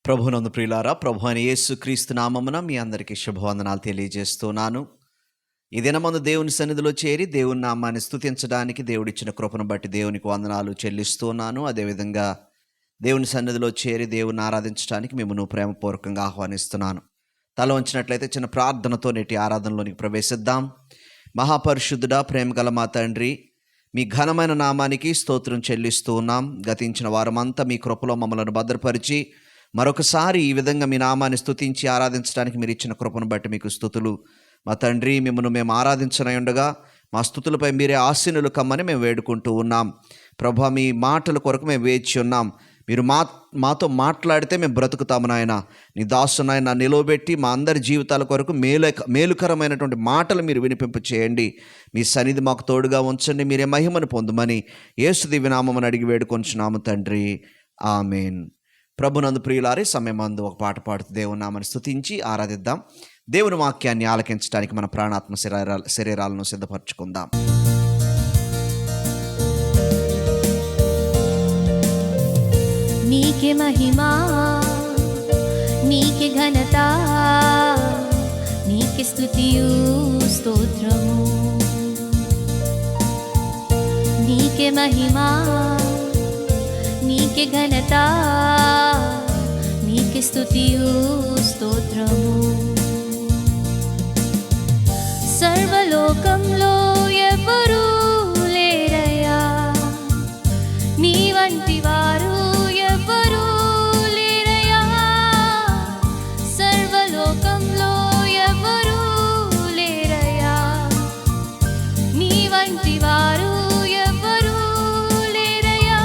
ప్రభునందు ప్రియులారా, ప్రభు అయిన యేసుక్రీస్తు నామమున మీ అందరికీ శుభవందనాలు తెలియజేస్తున్నాను. ఈ దినమందు దేవుని సన్నిధిలో చేరి దేవుని నామాన్ని స్తుతించడానికి దేవుడిచ్చిన కృపను బట్టి దేవునికి వందనాలు చెల్లిస్తున్నాను. అదేవిధంగా దేవుని సన్నిధిలో చేరి దేవుని ఆరాధించడానికి మిమ్మల్ని ప్రేమపూర్వకంగా ఆహ్వానిస్తున్నాను. తల వంచినట్లయితే చిన్న ప్రార్థనతో నేటి ఆరాధనలోనికి ప్రవేశిద్దాం. మహాపరిశుద్ధుడా, ప్రేమగల మా తండ్రి, మీ ఘనమైన నామానికి స్తోత్రం చెల్లిస్తూ ఉన్నాం. గతించిన వారమంతా మీ కృపలో మమ్మల్ని భద్రపరిచి మరొకసారి ఈ విధంగా మీ నామాన్ని స్తుతించి ఆరాధించడానికి మీరు ఇచ్చిన కృపను బట్టి మీకు స్తుతులు. మా తండ్రి, మిమ్మల్ని మేము ఆరాధించనై ఉండగా మా స్తుతులపై మీరే ఆశీనులు కమ్మని మేము వేడుకుంటూ ఉన్నాం. ప్రభా, మీ మాటల కొరకు మేము వేచి ఉన్నాం. మీరు మాతో మాట్లాడితే మేము బ్రతుకుతాము నాయన. నీ దాసునాయన నిలవబెట్టి మా అందరి జీవితాల కొరకు మేలుకరమైనటువంటి మాటలు మీరు వినిపింప చేయండి. మీ సన్నిధి మాకు తోడుగా ఉంచండి. మీరే మహిమను పొందుమని యేసు దివ్య నామమున అడిగి వేడుకొంచున్నాము తండ్రి, ఆమేన్. ప్రభునందు ప్రియులారే, సమయమందు ఒక పాట పాడుతూ దేవుని నామని స్తుతించి ఆరాధిద్దాం. దేవుని వాక్యాన్ని ఆలకించడానికి మన ప్రాణాత్మ శరీరాలను సిద్ధపరచుకుందాం. నీకే మహిమా, నీకే ఘనత, నీకే స్తుతియు స్తోత్రము. నీకే మహిమా, నీకే ఘనత, నీకే స్తుతియు స్తోత్రము. సర్వలోకంలో ఎవరూ లేరయ్యా, నీ వంటి వారు ఎవరూ లేరయ్యా. సర్వలోకంలో ఎవరూ లేరయ్యా, నీ వంటి వారు ఎవరూ లేరయ్యా.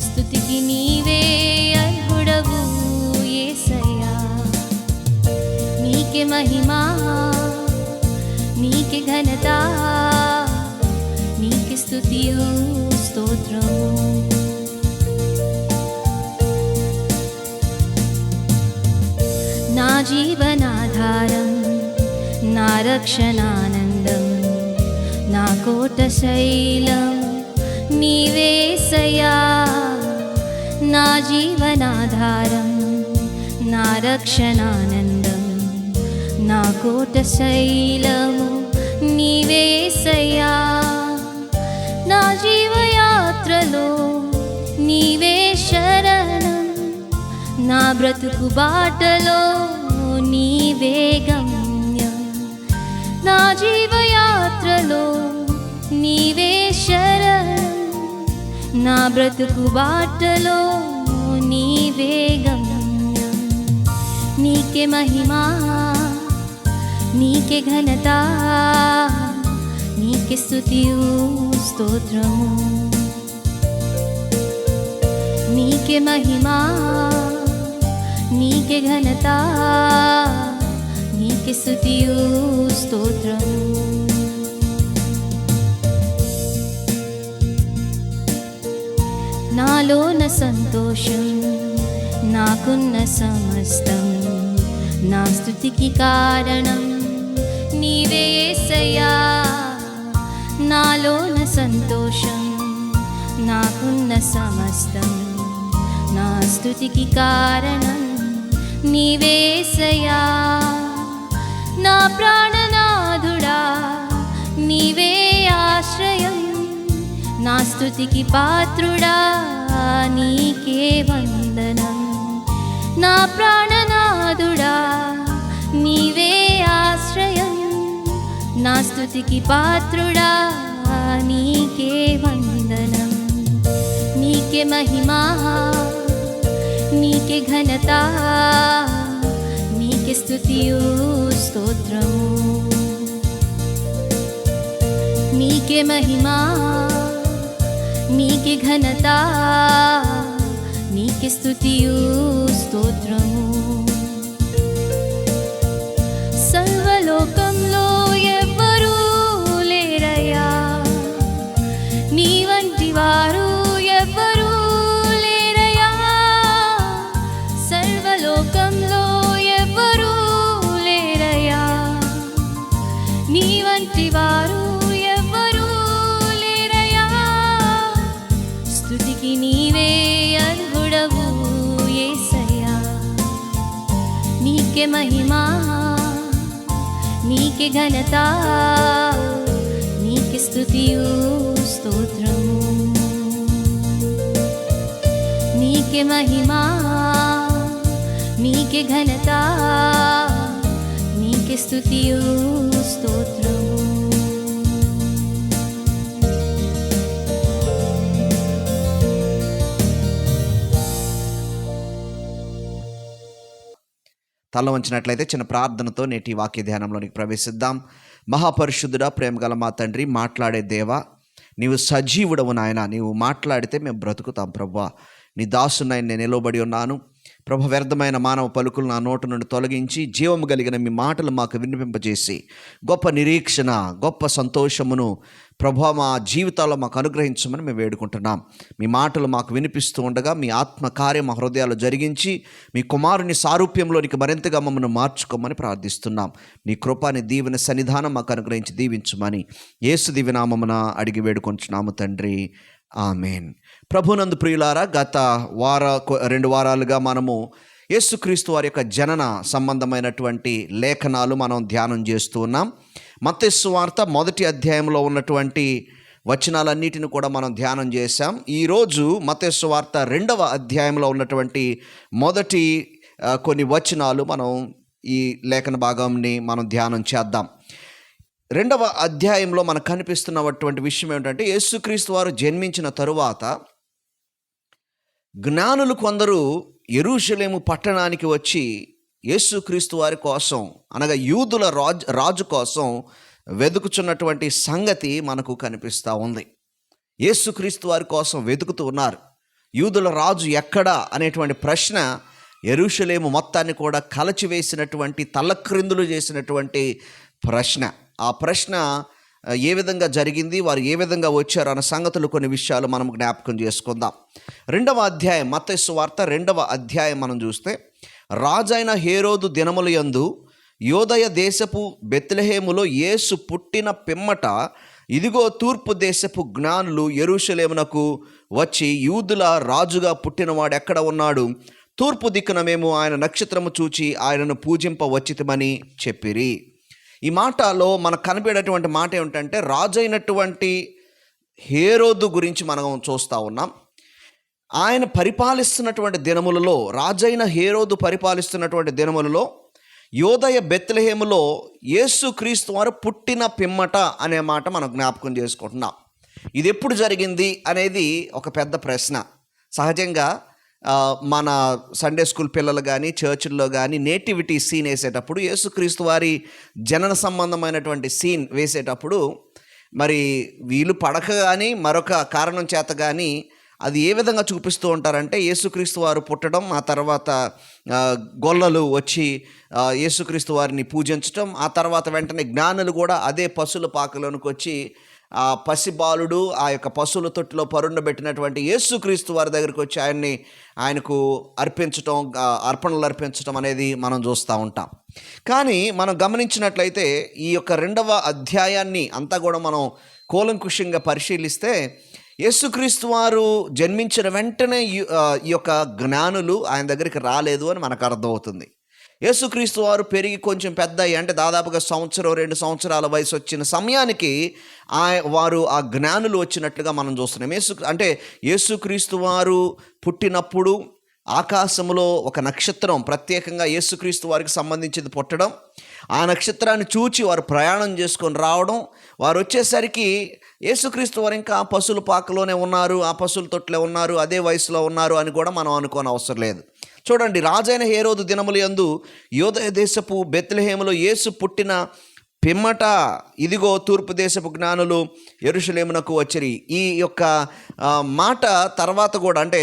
స్తుతికి నీవే అర్హుడవు యేసయ్యా. నీకే మహిమా, నీకే ఘనత, నీకే స్తుతియు స్తోత్రము. నా జీవనాధారం, నా రక్షణానందం, నా కోట శైలం నీవేసయ్యా. నా జీవనాధారం, నా రక్షణానందం, నా కోట శైలము నీవేసయ్యా. నా జీవయాత్రలో నీవే శరణం, నా బ్రతుకు బాటలో నీవే గమ్యం. నా జీవయాత్రలో నీవే శరణం, నా బ్రతుకు బాటలో నీవే గమ్యం. నీకే మహిమా, నీకే ఘనత, నీకే స్తుతియు స్తోత్రము. నీకే మహిమా, నీకే ఘనత, నీకే స్తుతియు స్తోత్రము. నాలోన సంతోషం, నాకున్న సమస్తం, నా స్తుతికి కారణం నీవే యేసయ్యా. నాలోన సంతోషం, నాకున్న సమస్తం, నా స్తుతికి కారణం నీవే యేసయ్యా. నా ప్రాణనాథుడా, నీవే ఆశ్రయం, నా స్తుతికి పాత్రుడా, నీకే వందనం. నా ప్రాణనాథుడా, నీవే ఆశ్రయం, నా స్తుతికి పాత్రుడా, నీకే వందనం. నీకే మహిమా, నీకే ఘనత, నీకే స్తుతియు స్తోత్రము. నీకే మహిమా, నీకే ఘనత, నీకే స్తుతియు స్తోత్రము. సర్వలోకంలో ఎవ్వరూ లేరయ్యా, నీ వంటి వారు ఎవ్వరూ లేరయ్యా. సర్వలోకంలో ఎవ్వరూ లేరయ్యా, నీ వంటి వారు ఎవ్వరూ లేరయ్యా. స్తుతికి నీవే అర్హుడవు యేసయ్యా. నీకే మహిమా, నీకే ఘనత, నీకే స్తుతియు స్తోత్రము. నీకే మహిమా, నీకే ఘనత, నీకే స్తుతియు స్తోత్రము. తల వంచినట్లయితే చిన్న ప్రార్థనతో నేటి వాక్య ధ్యానంలోనికి ప్రవేశిద్దాం. మహాపరిశుద్ధుడా, ప్రేమగల మా తండ్రి, మాట్లాడే దేవా, నీవు సజీవుడవు నాయన. నీవు మాట్లాడితే మేము బ్రతుకుతాం ప్రభువా. నీ దాసునైనా నేను నిలబడి ఉన్నాను ప్రభు. వ్యర్థమైన మానవ పలుకులు నా నోటు నుండి తొలగించి జీవము కలిగిన మీ మాటలు మాకు వినిపింపజేసి గొప్ప నిరీక్షణ, గొప్ప సంతోషమును ప్రభు మా జీవితాల్లో మాకు అనుగ్రహించమని మేము వేడుకుంటున్నాం. మీ మాటలు మాకు వినిపిస్తూ ఉండగా మీ ఆత్మకార్యం మా హృదయాలు జరిగించి మీ కుమారుని సారూప్యంలోనికి మరింతగా మమ్మల్ని మార్చుకోమని ప్రార్థిస్తున్నాం. నీ కృపాని దీవెన సన్నిధానం మాకు అనుగ్రహించి దీవించమని యేసు దివ్యనామమున అడిగి వేడుకొంచున్నాము తండ్రి, ఆమెన్. ప్రభునందు ప్రియులారా, గత 2 వారాలుగా మనము యేసుక్రీస్తు వారి యొక్క జనన సంబంధమైనటువంటి లేఖనాలు మనం ధ్యానం చేస్తూ ఉన్నాం. మత్తయి సువార్త 1వ అధ్యాయంలో ఉన్నటువంటి వచనాలన్నిటిని కూడా మనం ధ్యానం చేశాం. ఈరోజు మత్తయి సువార్త 2వ అధ్యాయంలో ఉన్నటువంటి మొదటి కొన్ని వచనాలు మనం ఈ లేఖన భాగాన్ని మనం ధ్యానం చేద్దాం. 2వ అధ్యాయంలో మనకు కనిపిస్తున్నటువంటి విషయం ఏమిటంటే, యేసుక్రీస్తు వారు జన్మించిన తరువాత జ్ఞానులు కొందరు యెరూషలేము పట్టణానికి వచ్చి యేసుక్రీస్తు వారి కోసం, అనగా యూదుల రాజు కోసం వెతుకుచున్నటువంటి సంగతి మనకు కనిపిస్తూ ఉంది. యేసుక్రీస్తు వారి కోసం వెతుకుతూ ఉన్నారు. యూదుల రాజు ఎక్కడా అనేటువంటి ప్రశ్న యెరూషలేము మొత్తాన్ని కూడా కలచివేసినటువంటి, తలక్రిందులు చేసినటువంటి ప్రశ్న. ఆ ప్రశ్న ఏ విధంగా జరిగింది, వారు ఏ విధంగా వచ్చారు అన్న సంగతులు, కొన్ని విషయాలు మనం జ్ఞాపకం చేసుకుందాం. 2వ అధ్యాయం, మత్తయి సువార్త 2వ అధ్యాయం మనం చూస్తే, రాజైన హేరోదు దినముల యందు యోదయ దేశపు బెత్లెహేములో యేసు పుట్టిన పిమ్మట ఇదిగో తూర్పు దేశపు జ్ఞానులు యెరూషలేమునకు వచ్చి, యూదుల రాజుగా పుట్టినవాడు ఎక్కడ ఉన్నాడు? తూర్పు దిక్కున మేము ఆయన నక్షత్రము చూచి ఆయనను పూజింపవచ్చితమని చెప్పిరి. ఈ మాటలో మనకు కనిపించేటువంటి మాట ఏమిటంటే, రాజైనటువంటి హేరోదు గురించి మనం చూస్తూ ఉన్నాం. ఆయన పరిపాలిస్తున్నటువంటి దినములలో, రాజైన హేరోదు పరిపాలిస్తున్నటువంటి దినములలో యోదయ బెత్లెహేములో యేసుక్రీస్తు వారు పుట్టిన పిమ్మట అనే మాట మనం జ్ఞాపకం చేసుకుంటున్నాం. ఇది ఎప్పుడు జరిగింది అనేది ఒక పెద్ద ప్రశ్న. సహజంగా మన సండే స్కూల్ పిల్లలు కానీ, చర్చిల్లో కానీ నేటివిటీ సీన్ వేసేటప్పుడు, యేసుక్రీస్తు వారి జనన సంబంధమైనటువంటి సీన్ వేసేటప్పుడు, మరి వీళ్ళు పడక కానీ మరొక కారణం చేత కానీ అది ఏ విధంగా చూపిస్తూ ఉంటారంటే, యేసుక్రీస్తు వారు పుట్టడం, ఆ తర్వాత గొల్లలు వచ్చి యేసుక్రీస్తు వారిని పూజించటం, ఆ తర్వాత వెంటనే జ్ఞానులు కూడా అదే పశువుల పాకలోనికి వచ్చి ఆ పసిబాలుడు ఆ యొక్క పశువుల తొట్టిలో పరుండబెట్టినటువంటి యేసుక్రీస్తు వారి దగ్గరికి వచ్చి ఆయనకు అర్పించటం, అర్పణలు అర్పించటం అనేది మనం చూస్తూ ఉంటాం. కానీ మనం గమనించినట్లయితే ఈ యొక్క 2వ అధ్యాయాన్ని అంతా కూడా మనం కూలంకుషంగా పరిశీలిస్తే, యేసుక్రీస్తు వారు జన్మించిన వెంటనే ఈ యొక్క జ్ఞానులు ఆయన దగ్గరికి రాలేదు అని మనకు అర్థమవుతుంది. యేసుక్రీస్తు వారు పెరిగి కొంచెం పెద్ద అంటే దాదాపుగా 1-2 సంవత్సరాల వయసు వచ్చిన సమయానికి వారు ఆ జ్ఞానులు వచ్చినట్లుగా మనం చూస్తున్నాం. యేసుక్రీస్తు వారు పుట్టినప్పుడు ఆకాశంలో ఒక నక్షత్రం ప్రత్యేకంగా యేసుక్రీస్తు వారికి సంబంధించింది పుట్టడం, ఆ నక్షత్రాన్ని చూచి వారు ప్రయాణం చేసుకొని రావడం, వారు వచ్చేసరికి యేసుక్రీస్తు వారు ఇంకా పశువుల పాకలోనే ఉన్నారు, ఆ పశువుల తొట్లే ఉన్నారు, అదే వయసులో ఉన్నారు అని కూడా మనం అనుకోని అవసరం లేదు. చూడండి, రాజైన హేరోదు దినముల యందు యోదయ దేశపు బెత్లెహేములో యేసు పుట్టిన పిమ్మట ఇదిగో తూర్పు దేశపు జ్ఞానులు యెరూషలేమునకు వచ్చిరి. ఈ యొక్క మాట తర్వాత కూడా, అంటే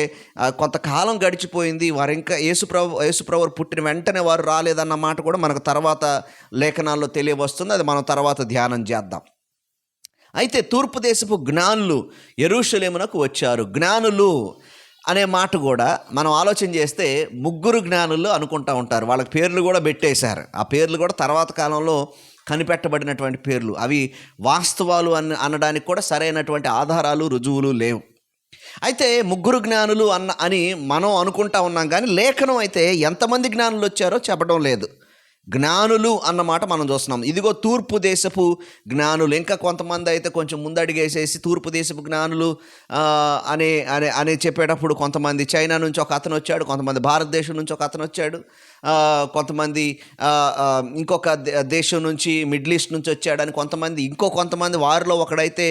కొంతకాలం గడిచిపోయింది, వారు ఇంకా యేసుప్రభు పుట్టిన వెంటనే వారు రాలేదన్న మాట కూడా మనకు తర్వాత లేఖనాల్లో తెలియవస్తుంది. అది మనం తర్వాత ధ్యానం చేద్దాం. అయితే తూర్పు దేశపు జ్ఞానులు యెరూషలేమునకు వచ్చారు. జ్ఞానులు అనే మాట కూడా మనం ఆలోచన చేస్తే 3 జ్ఞానులు అనుకుంటూ ఉంటారు. వాళ్ళకి పేర్లు కూడా పెట్టేశారు. ఆ పేర్లు కూడా తర్వాత కాలంలో కనిపెట్టబడినటువంటి పేర్లు. అవి వాస్తవాలు అనడానికి కూడా సరైనటువంటి ఆధారాలు, రుజువులు లేవు. అయితే 3 జ్ఞానులు అని మనం అనుకుంటా ఉన్నాం, కానీ లేఖనం అయితే ఎంతమంది జ్ఞానులు వచ్చారో చెప్పడం లేదు. జ్ఞానులు అన్నమాట మనం చూస్తున్నాం. ఇదిగో తూర్పు దేశపు జ్ఞానులు. ఇంకా కొంతమంది అయితే కొంచెం ముందడిగేసేసి తూర్పు దేశపు జ్ఞానులు అనే అనే అని చెప్పేటప్పుడు కొంతమంది చైనా నుంచి ఒక అతను వచ్చాడు, కొంతమంది భారతదేశం నుంచి ఒక అతను వచ్చాడు, కొంతమంది ఇంకొక దేశం నుంచి మిడిల్ ఈస్ట్ నుంచి వచ్చాడని, కొంతమంది వారిలో ఒకడైతే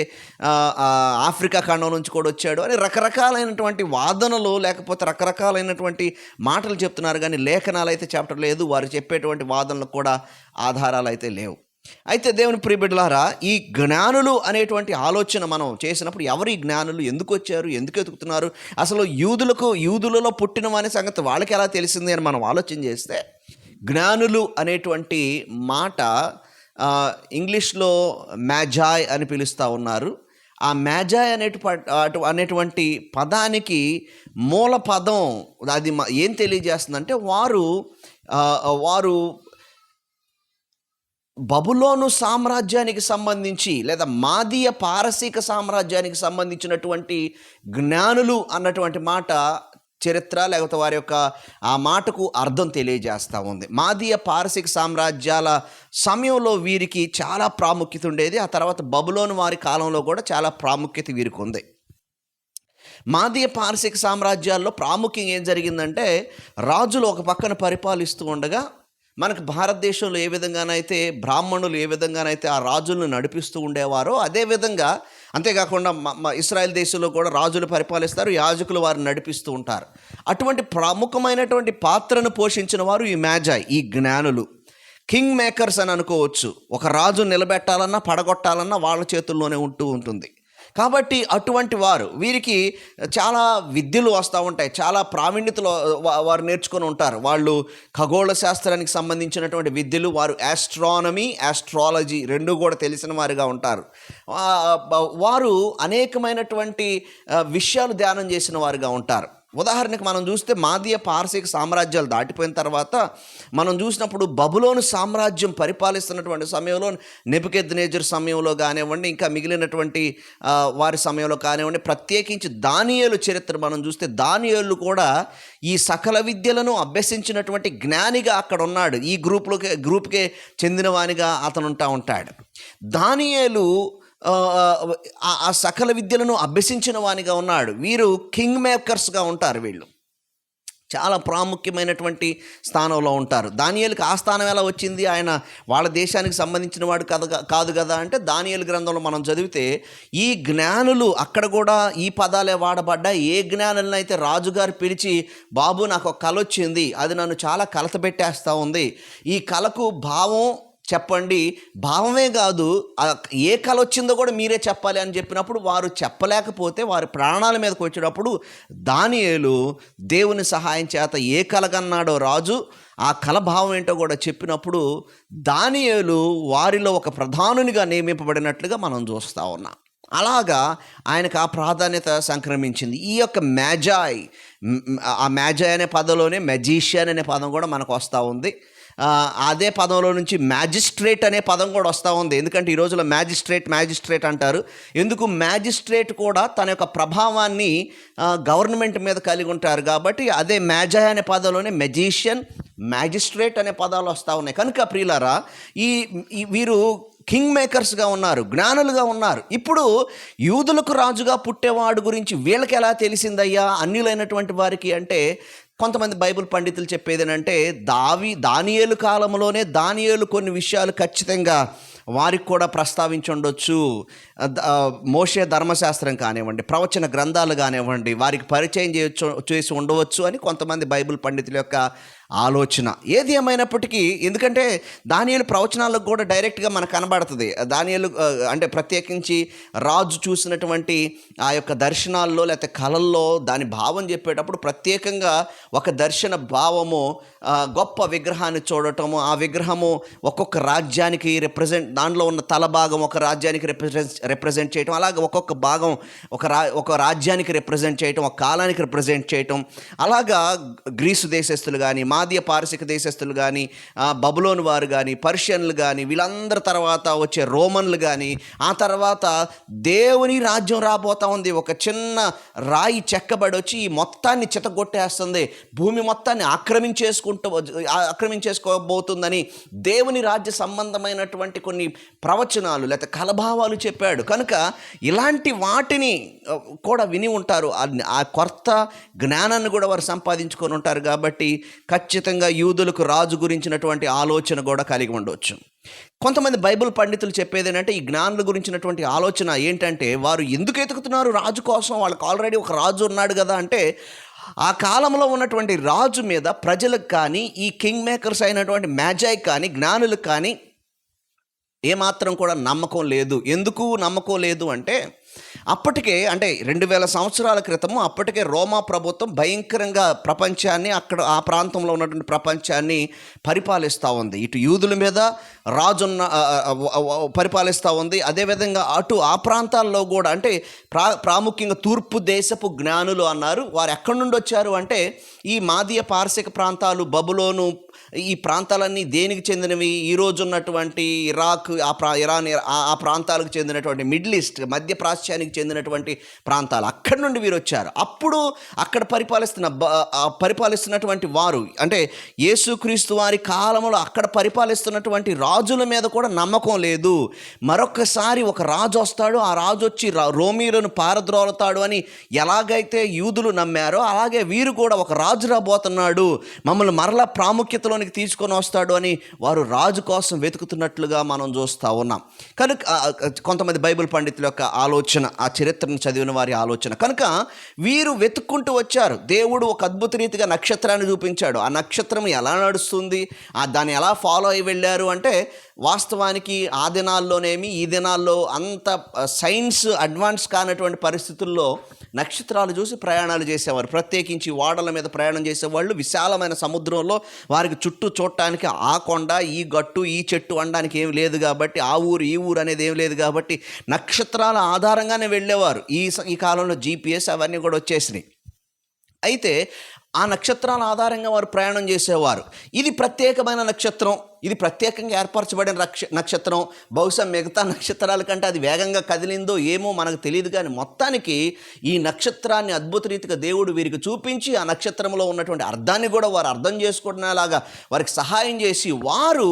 ఆఫ్రికా ఖండం నుంచి కూడా వచ్చాడు అని రకరకాలైనటువంటి వాదనలు లేకపోతే రకరకాలైనటువంటి మాటలు చెప్తున్నారు. కానీ లేఖనాలు అయితే చెప్పడం లేదు. వారు చెప్పేటువంటి వాదనలకు కూడా ఆధారాలు అయితే లేవు. అయితే దేవుని ప్రియబిడ్డలారా, ఈ జ్ఞానులు అనేటువంటి ఆలోచన మనం చేసినప్పుడు ఎవరు ఈ జ్ఞానులు, ఎందుకు వచ్చారు, ఎందుకు ఎదుగుతున్నారు, అసలు యూదులలో పుట్టిన అనే సంగతి వాళ్ళకి ఎలా తెలిసింది అని మనం ఆలోచన చేస్తే, జ్ఞానులు అనేటువంటి మాట ఇంగ్లీష్లో మ్యాజాయ్ అని పిలుస్తూ ఉన్నారు. ఆ మ్యాజాయ్ అనేటువంటి పదానికి మూల పదం అది ఏం తెలియజేస్తుందంటే, వారు బబులోను సామ్రాజ్యానికి సంబంధించి లేదా మాదీయ పారసీక సామ్రాజ్యానికి సంబంధించినటువంటి జ్ఞానులు అన్నటువంటి మాట చరిత్ర లేకపోతే వారి యొక్క ఆ మాటకు అర్థం తెలియజేస్తూ ఉంది. మాదీయ పారసీక సామ్రాజ్యాల సమయంలో వీరికి చాలా ప్రాముఖ్యత ఉండేది. ఆ తర్వాత బబులోను వారి కాలంలో కూడా చాలా ప్రాముఖ్యత వీరికి ఉంది. మాదీయ పారసీక సామ్రాజ్యాల్లో ప్రాముఖ్యం ఏం జరిగిందంటే, రాజులు ఒక పక్కన పరిపాలిస్తూ ఉండగా మనకు భారతదేశంలో ఏ విధంగానైతే బ్రాహ్మణులు ఏ విధంగానైతే ఆ రాజులను నడిపిస్తూ ఉండేవారో అదేవిధంగా, అంతేకాకుండా ఇశ్రాయేల్ దేశంలో కూడా రాజులు పరిపాలిస్తారు, యాజకులు వారిని నడిపిస్తూ ఉంటారు. అటువంటి ప్రముఖమైనటువంటి పాత్రను పోషించిన వారు ఈ మ్యాజాయ్, ఈ జ్ఞానులు. కింగ్ మేకర్స్ అని అనుకోవచ్చు. ఒక రాజు నిలబెట్టాలన్నా పడగొట్టాలన్నా వాళ్ళ చేతుల్లోనే ఉంటుంది. కాబట్టి అటువంటి వీరికి చాలా విద్యలు వస్తూ ఉంటాయి, చాలా ప్రావీణ్యతలు వారు నేర్చుకొని ఉంటారు. వాళ్ళు ఖగోళ శాస్త్రానికి సంబంధించినటువంటి విద్యలు, వారు ఆస్ట్రానమీ, ఆస్ట్రాలజీ రెండు కూడా తెలిసిన వారిగా ఉంటారు. వారు అనేకమైనటువంటి విషయాలు ధ్యానం చేసిన వారిగా ఉంటారు. ఉదాహరణకు మనం చూస్తే మాదీయ పారసీక సామ్రాజ్యాలు దాటిపోయిన తర్వాత మనం చూసినప్పుడు బబులోను సామ్రాజ్యం పరిపాలిస్తున్నటువంటి సమయంలో, నెబుకద్నెజర్ సమయంలో కానివ్వండి, ఇంకా మిగిలినటువంటి వారి సమయంలో కానివ్వండి, ప్రత్యేకించి దానియేలు చరిత్ర మనం చూస్తే దానియేలు కూడా ఈ సకల విద్యలను అభ్యసించినటువంటి జ్ఞానిగా అక్కడ ఉన్నాడు. ఈ గ్రూప్కే చెందినవానిగా అతను ఉంటాడు. దానియేలు ఆ సకల విద్యలను అభ్యసించిన వానిగా ఉన్నాడు. వీరు కింగ్ మేకర్స్గా ఉంటారు. వీళ్ళు చాలా ప్రాముఖ్యమైనటువంటి స్థానంలో ఉంటారు. దానియేలుకి ఆ స్థానం ఎలా వచ్చింది? ఆయన వాళ్ళ దేశానికి సంబంధించిన వాడు కాదు కదా అంటే, దానియేలు గ్రంథంలో మనం చదివితే ఈ జ్ఞానులు అక్కడ కూడా ఈ పదాలే వాడబడ్డాయి. ఏ జ్ఞానులను అయితే రాజుగారు పిలిచి, బాబు నాకు ఒక కల వచ్చింది, అది నన్ను చాలా కలత పెట్టేస్తూ ఉంది, ఈ కలకు భావం చెప్పండి, భావమే కాదు ఏ కల వచ్చిందో కూడా మీరే చెప్పాలి అని చెప్పినప్పుడు, వారు చెప్పలేకపోతే వారి ప్రాణాల మీదకి వచ్చేటప్పుడు దానియేలు దేవుని సహాయం చేత ఏ కలగన్నాడో రాజు ఆ కల భావం ఏంటో కూడా చెప్పినప్పుడు దానియేలు వారిలో ఒక ప్రధానునిగా నియమింపబడినట్లుగా మనం చూస్తూ ఉన్నాం. అలాగా ఆయనకు ఆ ప్రాధాన్యత సంక్రమించింది. ఈ యొక్క మ్యాజాయ్, ఆ మ్యాజాయ్ అనే పదంలోనే మెజీషియన్ అనే పదం కూడా మనకు వస్తూ ఉంది. అదే పదంలో నుంచి మ్యాజిస్ట్రేట్ అనే పదం కూడా వస్తూ ఉంది. ఎందుకంటే ఈ రోజులో మ్యాజిస్ట్రేట్ అంటారు. ఎందుకు? మ్యాజిస్ట్రేట్ కూడా తన యొక్క ప్రభావాన్ని గవర్నమెంట్ మీద కలిగి ఉంటారు. కాబట్టి అదే మ్యాజాయ్ అనే పదంలోనే మెజీషియన్, మ్యాజిస్ట్రేట్ అనే పదాలు వస్తూ ఉన్నాయి. కనుక ప్రియులారా, వీరు కింగ్ మేకర్స్గా ఉన్నారు, జ్ఞానులుగా ఉన్నారు. ఇప్పుడు యూదులకు రాజుగా పుట్టేవాడు గురించి వీళ్ళకి ఎలా తెలిసిందయ్యా అన్యులైనటువంటి వారికి అంటే, కొంతమంది బైబిల్ పండితులు చెప్పేది ఏంటంటే, దానియేలు కాలంలోనే దానియేలు కొన్ని విషయాలు ఖచ్చితంగా వారికి కూడా ప్రస్తావించి ఉండొచ్చు. మోషే ధర్మశాస్త్రం కానివ్వండి, ప్రవచన గ్రంథాలు కానివ్వండి, వారికి పరిచయం చేసి ఉండవచ్చు అని కొంతమంది బైబిల్ పండితుల యొక్క ఆలోచన. ఏది ఏమైనప్పటికీ, ఎందుకంటే దానియేలు ప్రవచనాలకు కూడా డైరెక్ట్గా మనకు కనబడుతుంది. దానియేలు అంటే ప్రత్యేకించి రాజు చూసినటువంటి ఆ యొక్క దర్శనాల్లో లేకపోతే కళల్లో దాని భావం చెప్పేటప్పుడు ప్రత్యేకంగా ఒక దర్శన భావము, గొప్ప విగ్రహాన్ని చూడటము, ఆ విగ్రహము ఒక్కొక్క రాజ్యానికి దానిలో ఉన్న తల భాగం ఒక రాజ్యానికి రిప్రజెంట్ చేయటం, అలాగే ఒక్కొక్క భాగం ఒక రాజ్యానికి రిప్రజెంట్ చేయటం, ఒక కాలానికి రిప్రజెంట్ చేయటం. అలాగా గ్రీసు దేశస్తులు కానీ మాదీయ పారసిక దేశస్తులు కానీ, బబులోను వారు కానీ, పర్షియన్లు కానీ, వీళ్ళందరి తర్వాత వచ్చే రోమన్లు కానీ, ఆ తర్వాత దేవుని రాజ్యం రాబోతా ఉంది. ఒక చిన్న రాయి చెక్కబడి వచ్చి ఈ మొత్తాన్ని చితగొట్టేస్తుంది, భూమి మొత్తాన్ని ఆక్రమించేసుకోబోతుందని దేవుని రాజ్య సంబంధమైనటువంటి కొన్ని ప్రవచనాలు లేకపోతే కలభావాలు చెప్పాడు. కనుక ఇలాంటి వాటిని కూడా విని ఉంటారు. ఆ కొత్త జ్ఞానాన్ని కూడా వారు సంపాదించుకొని ఉంటారు. కాబట్టి ఖచ్చితంగా యూదులకు రాజు గురించినటువంటి ఆలోచన కూడా కలిగి ఉండవచ్చు. కొంతమంది బైబిల్ పండితులు చెప్పేది ఏంటంటే, ఈ జ్ఞానుల గురించినటువంటి ఆలోచన ఏంటంటే, వారు ఎందుకు ఎతుకుతున్నారు రాజు కోసం? వాళ్ళకి ఆల్రెడీ ఒక రాజు ఉన్నాడు కదా అంటే, ఆ కాలంలో ఉన్నటువంటి రాజు మీద ప్రజలకు కానీ, ఈ కింగ్ మేకర్స్ అయినటువంటి మ్యాజాయ్ కానీ, జ్ఞానులకు కానీ ఏమాత్రం కూడా నమ్మకం లేదు. ఎందుకు నమ్మకం లేదు అంటే, అప్పటికే అంటే 2000 సంవత్సరాల క్రితము అప్పటికే రోమా ప్రభుత్వం భయంకరంగా ప్రపంచాన్ని, అక్కడ ఆ ప్రాంతంలో ఉన్నటువంటి ప్రపంచాన్ని పరిపాలిస్తూ ఉంది. ఇటు యూదుల మీద రాజున్న పరిపాలిస్తూ ఉంది. అదేవిధంగా అటు ఆ ప్రాంతాల్లో కూడా అంటే ప్రాముఖ్యంగా తూర్పు దేశపు జ్ఞానులు అన్నారు. వారు ఎక్కడి నుండి వచ్చారు అంటే, ఈ మాదీయ పారసిక ప్రాంతాలు, బబులోను, ఈ ప్రాంతాలన్నీ దేనికి చెందినవి? ఈరోజు ఉన్నటువంటి ఇరాక్, ఇరాన్, ఆ ప్రాంతాలకు చెందినటువంటి మిడిల్ ఈస్ట్, మధ్య ప్రాచ్యానికి చెందినటువంటి ప్రాంతాలు, అక్కడి నుండి వీరు వచ్చారు. అప్పుడు అక్కడ పరిపాలిస్తున్నటువంటి వారు అంటే యేసుక్రీస్తు వారి కాలంలో అక్కడ పరిపాలిస్తున్నటువంటి రాజుల మీద కూడా నమ్మకం లేదు. మరొకసారి ఒక రాజు వస్తాడు, ఆ రాజు వచ్చి రోమీలను పారద్రోలుతాడు అని ఎలాగైతే యూదులు నమ్మారో, అలాగే వీరు కూడా ఒక రాజు రాబోతున్నాడు, మమ్మల్ని మరలా ప్రాముఖ్యతలోనికి తీసుకొని వస్తాడు అని వారు రాజు కోసం వెతుకుతున్నట్లుగా మనం చూస్తూ ఉన్నాం. కనుక కొంతమంది బైబిల్ పండితుల యొక్క ఆలోచన, ఆ చరిత్రను చదివిన వారి ఆలోచన. కనుక వీరు వెతుక్కుంటూ వచ్చారు. దేవుడు ఒక అద్భుత రీతిగా నక్షత్రాన్ని చూపించాడు. ఆ నక్షత్రం ఎలా నడుస్తుంది, దాన్ని ఎలా ఫాలో అయి వెళ్ళారు అంటే, వాస్తవానికి ఆ దినాల్లోనేమి ఈ దినాల్లో అంత సైన్స్ అడ్వాన్స్ కానటువంటి పరిస్థితుల్లో నక్షత్రాలు చూసి ప్రయాణాలు చేసేవారు. ప్రత్యేకించి ఓడల మీద ప్రయాణం చేసేవాళ్ళు. విశాలమైన సముద్రంలో వారికి చుట్టూ చూడటానికి ఆ కొండ, ఈ గట్టు, ఈ చెట్టు అనడానికి ఏం లేదు కాబట్టి, ఆ ఊరు ఈ ఊరు అనేది ఏం లేదు కాబట్టి నక్షత్రాల ఆధారంగానే వెళ్ళేవారు. ఈ కాలంలో జీపీఎస్ అవన్నీ కూడా వచ్చేసినాయి. అయితే ఆ నక్షత్రాల ఆధారంగా వారు ప్రయాణం చేసేవారు. ఇది ప్రత్యేకమైన నక్షత్రం, ఇది ప్రత్యేకంగా ఏర్పరచబడిన నక్షత్రం. బహుశా మిగతా నక్షత్రాల కంటే అది వేగంగా కదిలిందో ఏమో మనకు తెలియదు, కానీ మొత్తానికి ఈ నక్షత్రాన్ని అద్భుత రీతిగా దేవుడు వీరికి చూపించి, ఆ నక్షత్రంలో ఉన్నటువంటి అర్థాన్ని కూడా వారు అర్థం చేసుకునేలాగా వారికి సహాయం చేసి, వారు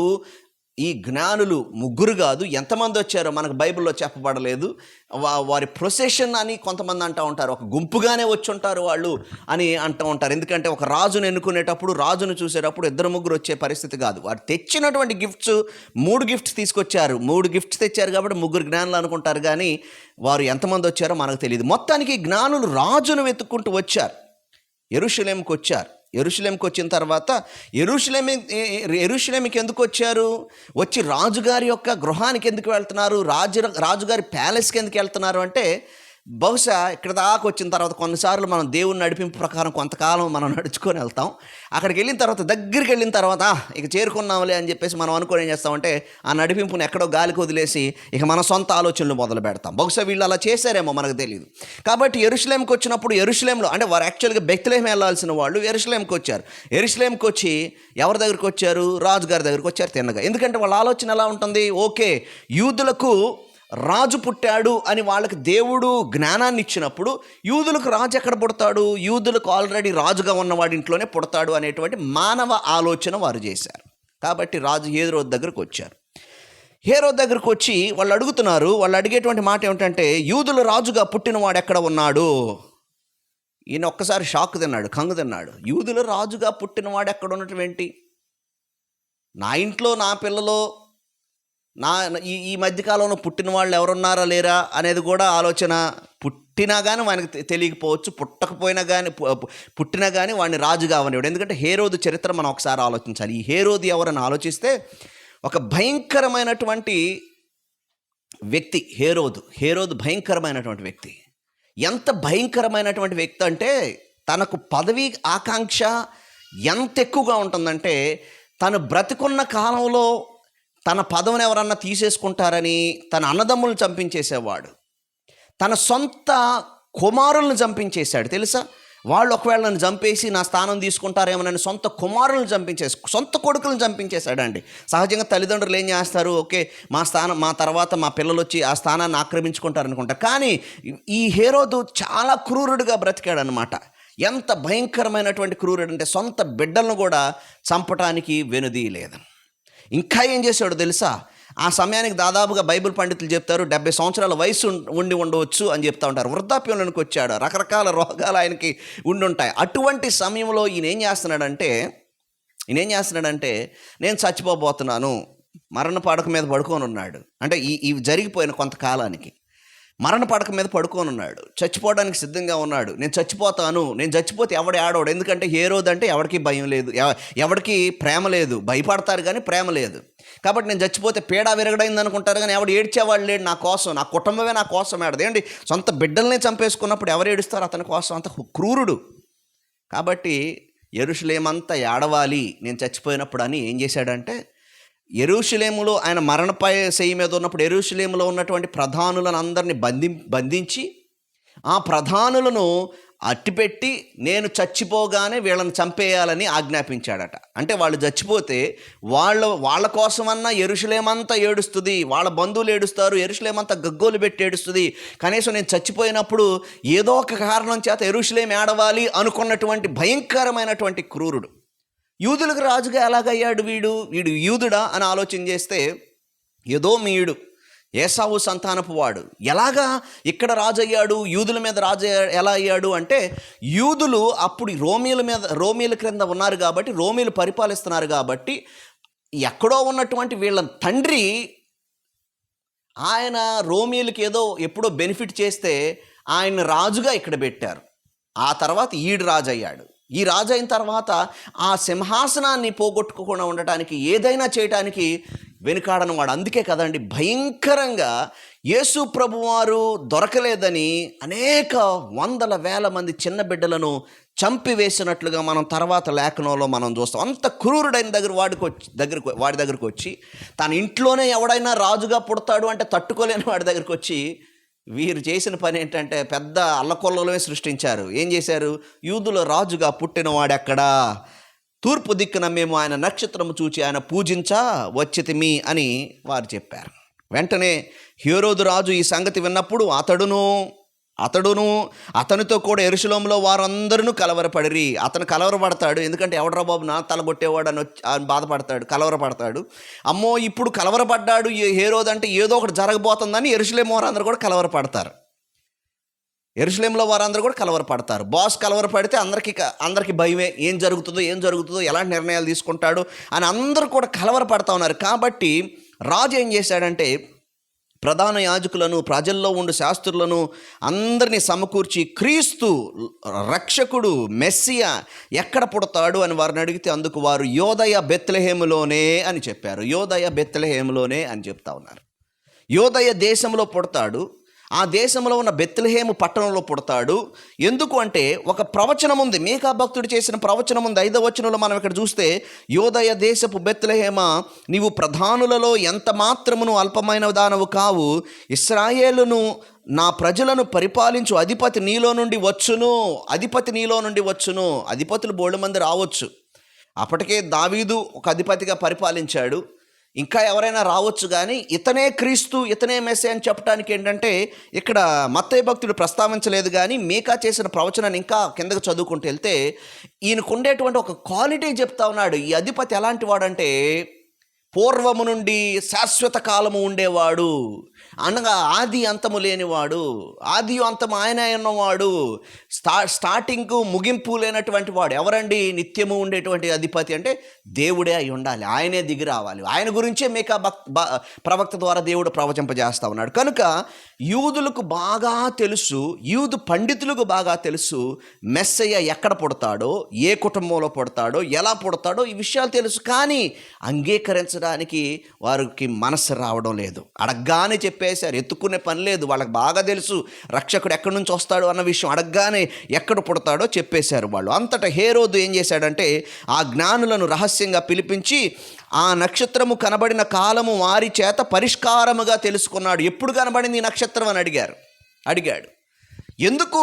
ఈ జ్ఞానులు ముగ్గురు కాదు, ఎంతమంది వచ్చారో మనకు బైబిల్లో చెప్పబడలేదు. వారి ప్రొసెషన్ అని కొంతమంది అంటూ ఉంటారు, ఒక గుంపుగానే వచ్చి ఉంటారు వాళ్ళు అని అంటూ ఉంటారు. ఎందుకంటే ఒక రాజును ఎన్నుకునేటప్పుడు, రాజును చూసేటప్పుడు 2-3 వచ్చే పరిస్థితి కాదు. వారు తెచ్చినటువంటి గిఫ్ట్స్ 3 గిఫ్ట్స్ తీసుకొచ్చారు. 3 గిఫ్ట్స్ తెచ్చారు కాబట్టి 3 జ్ఞానులు అనుకుంటారు, కానీ వారు ఎంతమంది వచ్చారో మనకు తెలియదు. మొత్తానికి జ్ఞానులు రాజును వెతుక్కుంటూ వచ్చారు, యెరూషలేముకు వచ్చారు. యెరూషలేంకి వచ్చిన తర్వాత యెరూషలేంకి ఎందుకు వచ్చారు? వచ్చి రాజుగారి యొక్క గృహానికి ఎందుకు వెళ్తున్నారు? రాజుగారి ప్యాలెస్కి ఎందుకు వెళ్తున్నారు అంటే, బహుశా ఇక్కడ దాకా వచ్చిన తర్వాత కొన్నిసార్లు మనం దేవుని నడిపింపు ప్రకారం కొంతకాలం మనం నడుచుకొని వెళ్తాం. అక్కడికి వెళ్ళిన తర్వాత, దగ్గరికి వెళ్ళిన తర్వాత ఇక చేరుకున్నాంలే అని చెప్పేసి మనం అనుకొని ఏం చేస్తామంటే, ఆ నడిపింపుని ఎక్కడో గాలికి వదిలేసి ఇక మన సొంత ఆలోచనలు మొదలు పెడతాం. బహుశా వీళ్ళు అలా చేశారేమో, మనకు తెలియదు. కాబట్టి యెరూషలేంకి వచ్చినప్పుడు, యెరూషలేంలో అంటే వారు యాక్చువల్గా బెత్లెహేము వెళ్ళాల్సిన వాళ్ళు యెరూషలేంకి వచ్చారు. యెరూషలేంకి వచ్చి ఎవరి దగ్గరికి వచ్చారు? రాజుగారి దగ్గరికి వచ్చారు తిన్నగా. ఎందుకంటే వాళ్ళ ఆలోచన ఎలా ఉంటుంది? ఓకే, యూదులకు రాజు పుట్టాడు అని వాళ్ళకి దేవుడు జ్ఞానాన్ని ఇచ్చినప్పుడు, యూదులకు రాజు ఎక్కడ పుడతాడు? యూదులకు ఆల్రెడీ రాజుగా ఉన్నవాడి ఇంట్లోనే పుడతాడు అనేటువంటి మానవ ఆలోచన వారు చేశారు. కాబట్టి రాజు హేరోదు దగ్గరకు వచ్చారు. హేరోదు దగ్గరకు వచ్చి వాళ్ళు అడుగుతున్నారు. వాళ్ళు అడిగేటువంటి మాట ఏమిటంటే, యూదుల రాజుగా పుట్టినవాడు ఎక్కడ ఉన్నాడు? ఈయన ఒక్కసారి షాక్ తిన్నాడు, కంగు తిన్నాడు. యూదుల రాజుగా పుట్టినవాడు ఎక్కడ ఉండటం ఏంటి? నా ఇంట్లో నా పిల్లలో ఈ మధ్యకాలంలో పుట్టిన వాళ్ళు ఎవరున్నారా లేరా అనేది కూడా ఆలోచన. పుట్టినా కానీ వానికి తెలియకపోవచ్చు, పుట్టకపోయినా కానీ, పుట్టినా కానీ వాడిని రాజుగా అవనివాడు. ఎందుకంటే హేరోదు చరిత్ర మనం ఒకసారి ఆలోచించాలి. ఈ హేరోదు ఎవరని ఆలోచిస్తే, ఒక భయంకరమైనటువంటి వ్యక్తి హేరోదు భయంకరమైనటువంటి వ్యక్తి. ఎంత భయంకరమైనటువంటి వ్యక్తి అంటే, తనకు పదవి ఆకాంక్ష ఎంత ఎక్కువగా ఉంటుందంటే, తను బ్రతికున్న కాలంలో తన పదవిని ఎవరన్నా తీసేసుకుంటారని తన అన్నదమ్ములను చంపించేసేవాడు. తన సొంత కుమారులను చంపించేశాడు తెలుసా? వాళ్ళు ఒకవేళ నన్ను చంపేసి నా స్థానం తీసుకుంటారేమోనని సొంత కుమారులను చంపించేసి సొంత కొడుకులను చంపించేశాడండి. సహజంగా తల్లిదండ్రులు ఏం చేస్తారు, ఓకే మా తర్వాత మా పిల్లలు వచ్చి ఆ స్థానాన్ని ఆక్రమించుకుంటారనుకుంటారు. కానీ ఈ హేరోదు చాలా క్రూరుడిగా బ్రతికాడనమాట. ఎంత భయంకరమైనటువంటి క్రూరుడు అంటే సొంత బిడ్డలను కూడా చంపటానికి వెనుదీయలేదు. ఇంకా ఏం చేశాడో తెలుసా, ఆ సమయానికి దాదాపుగా బైబిల్ పండితులు చెప్తారు 70 సంవత్సరాల వయసు ఉండి ఉండవచ్చు అని చెప్తా ఉంటారు. వృద్ధాప్యంలోనికి వచ్చాడు, రకరకాల రోగాలు ఆయనకి ఉండి ఉంటాయి. అటువంటి సమయంలో ఈయన ఏం చేస్తున్నాడంటే నేను చచ్చిపోబోతున్నాను, మరణ పడక మీద పడుకొని ఉన్నాడు. అంటే ఇవి జరిగిపోయిన కొంతకాలానికి మరణ పడక మీద పడుకొని ఉన్నాడు, చచ్చిపోవడానికి సిద్ధంగా ఉన్నాడు. నేను చచ్చిపోతే ఎవడు ఆడవాడు, ఎందుకంటే హేరోదు అంటే ఎవరికి భయం లేదు, ఎవరికి ప్రేమ లేదు, భయపడతారు కానీ ప్రేమ లేదు. కాబట్టి నేను చచ్చిపోతే పీడ విరగడైంది అనుకుంటారు కానీ ఎవడు ఏడ్చేవాడు లేడు నా కోసం, నా కుటుంబమే నా కోసం ఏడదు. ఏంటి, సొంత బిడ్డల్ని చంపేసుకున్నప్పుడు ఎవరు ఏడుస్తారు అతని కోసం? అంత క్రూరుడు. కాబట్టి యెరూషలేమంతా ఏడవాలి నేను చచ్చిపోయినప్పుడు అని ఏం చేశాడంటే, యెరూషలేములో ఆయన మరణపై శయ్య మీద ఉన్నప్పుడు యెరూషలేములో ఉన్నటువంటి ప్రధానులను అందరినీ బంధించి ఆ ప్రధానులను అట్టిపెట్టి నేను చచ్చిపోగానే వీళ్ళని చంపేయాలని ఆజ్ఞాపించాడట. అంటే వాళ్ళు చచ్చిపోతే వాళ్ళ కోసమన్నా యెరూషలేమంతా ఏడుస్తుంది, వాళ్ళ బంధువులు ఏడుస్తారు, యెరూషలేమంతా గగ్గోలు పెట్టి ఏడుస్తుంది. కనీసం నేను చచ్చిపోయినప్పుడు ఏదో ఒక కారణం చేత యెరూషలేం ఏడవాలి అనుకున్నటువంటి భయంకరమైనటువంటి క్రూరుడు. యూదులకు రాజుగా ఎలాగయ్యాడు వీడు యూదుడా అని ఆలోచన చేస్తే ఎదోమీయుడు, ఏసావు సంతానపు వాడు ఎలాగా ఇక్కడ రాజు అయ్యాడు, యూదుల మీద రాజు ఎలా అయ్యాడు అంటే, యూదులు అప్పుడు రోమీల క్రింద ఉన్నారు కాబట్టి, రోమీలు పరిపాలిస్తున్నారు కాబట్టి, ఎక్కడో ఉన్నటువంటి వీళ్ళ తండ్రి ఆయన రోమీలకి ఎప్పుడో బెనిఫిట్ చేస్తే ఆయన రాజుగా ఇక్కడ పెట్టారు. ఆ తర్వాత ఈడు రాజు అయ్యాడు. ఈ రాజు అయిన తర్వాత ఆ సింహాసనాన్ని పోగొట్టుకోకుండా ఉండటానికి ఏదైనా చేయటానికి వెనుకాడని వాడు. అందుకే కదండి భయంకరంగా యేసు ప్రభువారు దొరకలేదని అనేక వందల వేల మంది చిన్న బిడ్డలను చంపివేసినట్లుగా మనం తర్వాత లేఖనంలో మనం చూస్తాం. అంత క్రూరుడైన వాడి దగ్గరకు వచ్చి తన ఇంట్లోనే ఎవడైనా రాజుగా పుడతాడు అంటే తట్టుకోలేని వాడి దగ్గరికి వచ్చి వీరు చేసిన పని ఏంటంటే పెద్ద అల్లకొల్లలమే సృష్టించారు. ఏం చేశారు, యూదుల రాజుగా పుట్టినవాడెక్కడా, తూర్పు దిక్కున మేము ఆయన నక్షత్రము చూచి ఆయన పూజించా వచ్చితిమి అని వారు చెప్పారు. వెంటనే హేరోదు రాజు ఈ సంగతి విన్నప్పుడు అతనితో కూడా యెరూషలేములో వారందరూ కలవరపడిరి. అతను కలవరపడతాడు, ఎందుకంటే ఎవడరా బాబు నా తలగొట్టేవాడు అని బాధపడతాడు, కలవరపడతాడు. అమ్మో ఇప్పుడు కలవరపడ్డాడు హేరోదు అంటే ఏదో ఒకటి జరగబోతుందని యెరూషలేము వారందరూ కూడా కలవరపడతారు. యెరూషలేములో వారందరూ కూడా కలవరపడతారు. బాస్ కలవరపడితే అందరికీ భయమే, ఏం జరుగుతుందో ఎలాంటి నిర్ణయాలు తీసుకుంటాడు అని అందరూ కూడా కలవరపడతా ఉన్నారు. కాబట్టి రాజు ఏం చేశాడంటే ప్రధాన యాజకులను, ప్రజల్లో ఉండు శాస్త్రులను అందరినీ సమకూర్చి క్రీస్తు రక్షకుడు మెస్సియా ఎక్కడ పుడతాడు అని వారిని అడిగితే అందుకు వారు యోదయ బెత్లెహేములోనే అని చెప్పారు. యోదయ బెత్లెహేములోనే అని చెప్తా ఉన్నారు. యోదయ దేశంలో పుడతాడు, ఆ దేశంలో ఉన్న బెత్లెహేము పట్టణంలో పుడతాడు. ఎందుకు అంటే ఒక ప్రవచనం ఉంది, మీకా భక్తుడు చేసిన ప్రవచనం ఉంది 5వ వచనంలో మనం ఇక్కడ చూస్తే, యోదయ దేశపు బెత్లెహేమా నీవు ప్రధానులలో ఎంత మాత్రమును అల్పమైన దానవు కావు, ఇశ్రాయేలును నా ప్రజలను పరిపాలించు అధిపతి నీలో నుండి వచ్చును. అధిపతులు బోల్డు మంది రావచ్చు. అప్పటికే దావీదు ఒక అధిపతిగా పరిపాలించాడు, ఇంకా ఎవరైనా రావచ్చు, కానీ ఇతనే క్రీస్తు, ఇతనే మెస్సీ అని చెప్పడానికి ఏంటంటే ఇక్కడ మత్తయి భక్తుడు ప్రస్తావించలేదు. కానీ మీకా చేసిన ప్రవచనాన్ని ఇంకా కిందకు చదువుకుంటూ వెళ్తే ఈయనకు ఉండేటువంటి ఒక క్వాలిటీ చెప్తా ఉన్నాడు. ఈ అధిపతి ఎలాంటి వాడంటే పూర్వము నుండి శాశ్వత కాలము ఉండేవాడు, అనగా ఆది అంతము లేనివాడు, ఆది అంతము ఆయన ఉన్నవాడు, స్టార్టింగ్ ముగింపు లేనటువంటి వాడు. ఎవరండి? నిత్యము ఉండేటువంటి అధిపతి అంటే దేవుడే అయి ఉండాలి, ఆయనే దిగి రావాలి. ఆయన గురించే మీకా ప్రవక్త ద్వారా దేవుడు ప్రవచింపజేస్తా ఉన్నాడు. కనుక యూదులకు బాగా తెలుసు, యూదు పండితులకు బాగా తెలుసు మెస్సయ్య ఎక్కడ పుడతాడో, ఏ కుటుంబంలో పుడతాడో, ఎలా పుడతాడో ఈ విషయాలు తెలుసు. కానీ అంగీకరించడానికి వారికి మనసు రావడం లేదు. అడగ్గానే చెప్పేశారు, ఎత్తుకునే పని లేదు. వాళ్ళకి బాగా తెలుసు రక్షకుడు ఎక్కడి నుంచి వస్తాడు అన్న విషయం. అడగ్గానే ఎక్కడ పుడతాడో చెప్పేశారు వాళ్ళు. అంతటా హేరోదు ఏం చేశాడంటే ఆ జ్ఞానులను రహస్యంగా పిలిపించి ఆ నక్షత్రము కనబడిన కాలము వారి చేత పరిష్కారముగా తెలుసుకున్నాడు. ఎప్పుడు కనబడింది ఈ నక్షత్రం అని అడిగాడు. ఎందుకు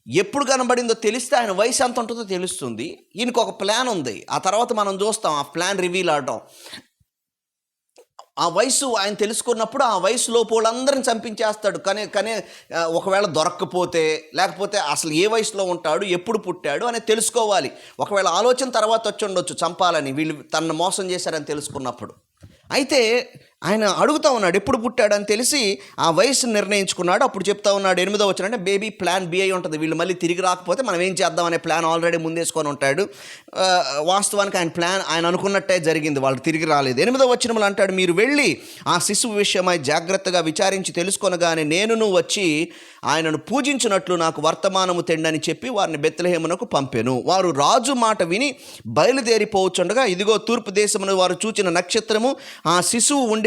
ఎప్పుడు కనబడిందో తెలిస్తే ఆయన వయసు ఎంత ఉంటుందో తెలుస్తుంది. ఈయనకు ఒక ప్లాన్ ఉంది. ఆ తర్వాత మనం చూస్తాం ఆ ప్లాన్ రివీల్ అవడం. ఆ వయసు ఆయన తెలుసుకున్నప్పుడు ఆ వయసు లోపు వాళ్ళందరిని చంపించేస్తాడు. కానీ ఒకవేళ దొరక్కపోతే, లేకపోతే అసలు ఏ వయసులో ఉంటాడు, ఎప్పుడు పుట్టాడు అనేది తెలుసుకోవాలి. ఒకవేళ ఆలోచన తర్వాత వచ్చి ఉండొచ్చు చంపాలని, వీళ్ళు తనను మోసం చేశారని తెలుసుకున్నప్పుడు. అయితే ఆయన అడుగుతూ ఉన్నాడు ఎప్పుడు పుట్టాడని తెలిసి ఆ వయసును నిర్ణయించుకున్నాడు. అప్పుడు చెప్తా ఉన్నాడు 8వ వచనం, అంటే బేబీ ప్లాన్ బి అయి ఉంటుంది. వీళ్ళు మళ్ళీ తిరిగి రాకపోతే మనం ఏం చేద్దాం అనే ప్లాన్ ఆల్రెడీ ముందేసుకొని ఉంటాడు. వాస్తవానికి ఆయన ప్లాన్ ఆయన అనుకున్నట్టే జరిగింది, వాళ్ళు తిరిగి రాలేదు. 8వ వచనంలో అంటాడు, మీరు వెళ్ళి ఆ శిశువు విషయమై జాగ్రత్తగా విచారించి తెలుసుకొనగానే నేనును వచ్చి ఆయనను పూజించినట్లు నాకు వర్తమానము తెండని చెప్పి వారిని బెత్లెహేమునకు పంపెను. వారు రాజు మాట విని బయలుదేరిపోవచ్చుండగా ఇదిగో తూర్పు దేశమును వారు చూచిన నక్షత్రము ఆ శిశువు ఉండిన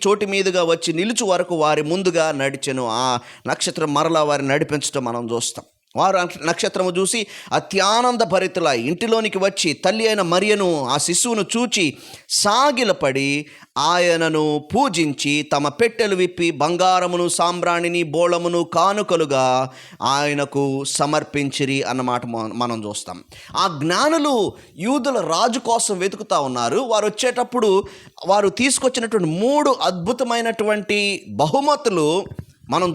చోటి మీదుగా వచ్చి నిలుచు వరకు వారి ముందుగా నడిచెను. ఆ నక్షత్రం మరలా వారిని నడిపించడం మనం చూస్తాం. వారు నక్షత్రము చూసి అత్యానంద భరితుల ఇంటిలోనికి వచ్చి తల్లి అయిన మరియను ఆ శిశువును చూచి సాగిలపడి ఆయనను పూజించి తమ పెట్టెలు విప్పి బంగారమును సాంబ్రాణిని బోళమును కానుకలుగా ఆయనకు సమర్పించిరి అన్నమాట మనం చూస్తాం. ఆ జ్ఞానులు యూదుల రాజు కోసం వెతుకుతూ ఉన్నారు. వారు వచ్చేటప్పుడు వారు తీసుకొచ్చినటువంటి 3 అద్భుతమైనటువంటి బహుమతులు మనం